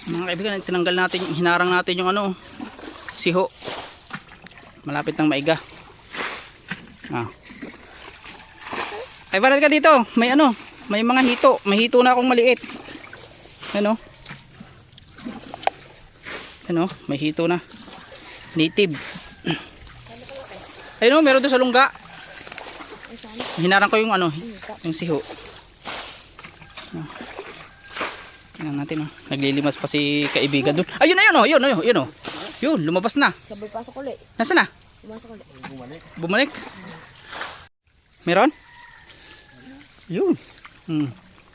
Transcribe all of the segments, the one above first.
Mga kaibigan, tinanggal natin, hinarang natin yung ano, siho. Malapit ng maiga. Ay, baral ka dito. May ano, may mga hito. May hito na akong maliit. Ano? Ano, may hito na. Native. Ayun, meron doon sa lungga. Hinarang ko yung ano, yung siho. Tingnan natin, oh. Naglilimas pa si kaibigan doon. Ayun na yun, oh. Yun, oh. Yun, lumabas na. Sabay pasok ulit. Nasaan na? Pumasok ulit. Bumalik. Meron? Yun.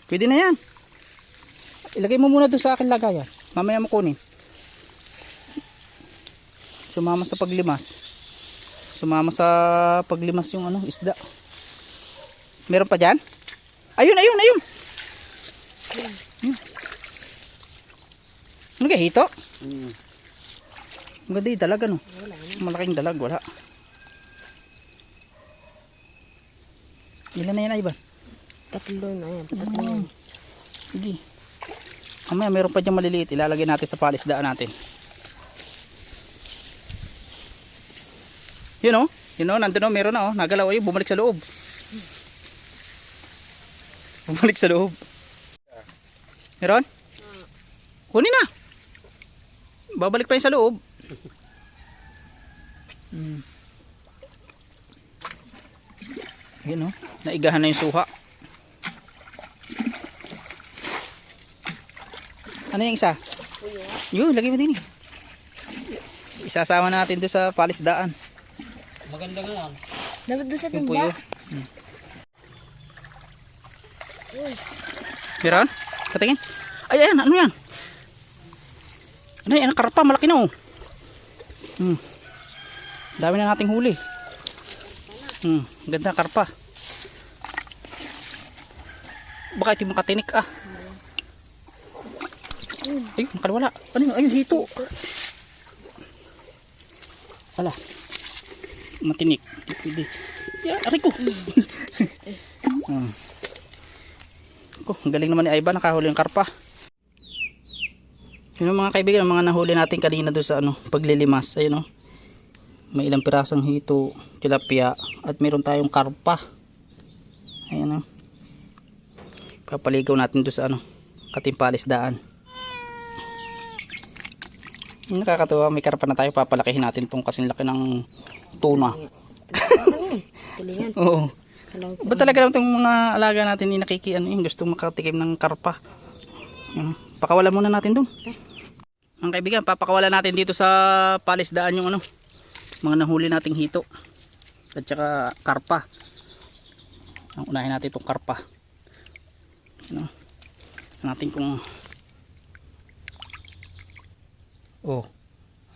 Pwede na yan. Ilagay mo muna doon sa akin lagayan. Mamaya mo kunin. Sumama sa paglimas. Sumama sa paglimas yung ano, isda. Meron pa dyan? Ayun. Ano kaya, hito? Ang ganda yung dalag, ano? Malaking dalag, wala. Ilan na yan, Ivan? Tatlo na yan. Tatlo yan. Sige. Mamaya meron pa dyan maliliit. Ilalagay natin sa palisdaan natin. Yun, oh. Nandun, oh. Meron na, oh. Nagalaw, ayun. Bumalik sa loob. Bumalik sa loob. Meron? Kunin na. Babalik pa yun sa loob. Yun, oh. Naigahan na yung suha. Ano yung isa? Yun, lagay mo din. Isasama natin doon sa palisdaan. Maganda nga yan. Dapat doon sa Yung timba. puyo. Meron? Patingin. Ay, ayan. Ano yan? Ano yan? Karpa. Malaki na, oh. Dami na nating huli. Ganda karpa. Baka ito makatinik, ah. Ay, nakaliwala. Ano yun? Ayun, hito. Ala. Matinik. Pwede. Yeah, aray ko. Ang galing naman ni Ivan. Nakahuli ng karpa. Yun mga kaibigan, mga nahuli natin kanina doon sa ano, paglilimas. Ayun, oh. May ilang pirasong hito, tilapia, at meron tayong karpa. Ayun, oh. Papaligaw natin doon sa ano, katimpalisdaan. Nakakatuwa, may karpa na tayo. Papalakihin natin itong kasing laki ng tuna. Tulingan. Oo. Ba't talaga naman itong mga alaga natin nakikian, gusto makatikim ng karpa. Pakawalan muna natin doon. Mga kaibigan, papakawalan natin dito sa palisdaan yung ano, mga nahuli nating hito at saka karpa. Unahin natin itong karpa. Natin kung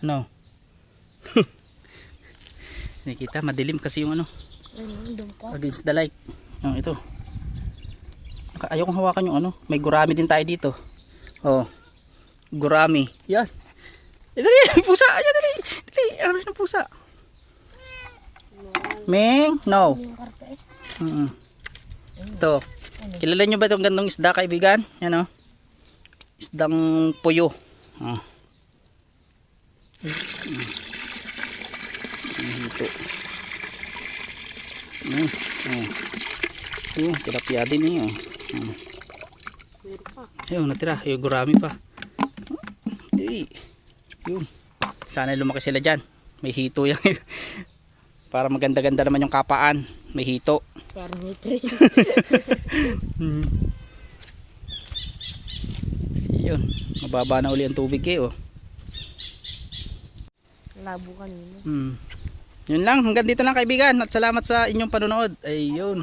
ano. Nakita, madilim kasi yung ano, against the light. Ito. Ayaw kong hawakan yung ano, may gurami din tayo dito. Gurami. Yan. Dali, pusa. Ayan, dali. Ano yung pusa? Ming, no. Ito. Kilala nyo ba itong gandong isda, kaibigan? Yan, oh. Isdang puyo. Ito. Tilapia din eh. Ayun, natira. Yung gurami pa. Yun. Sana lumaki sila dyan. May hito yan. Para maganda-ganda naman yung kapaan. May hito. Parang may train. Yun. Mababa na uli ang tubig eh, oh. Labo kanina. Yun lang. Hanggang dito lang, kaibigan. At salamat sa inyong panonood. Ayun.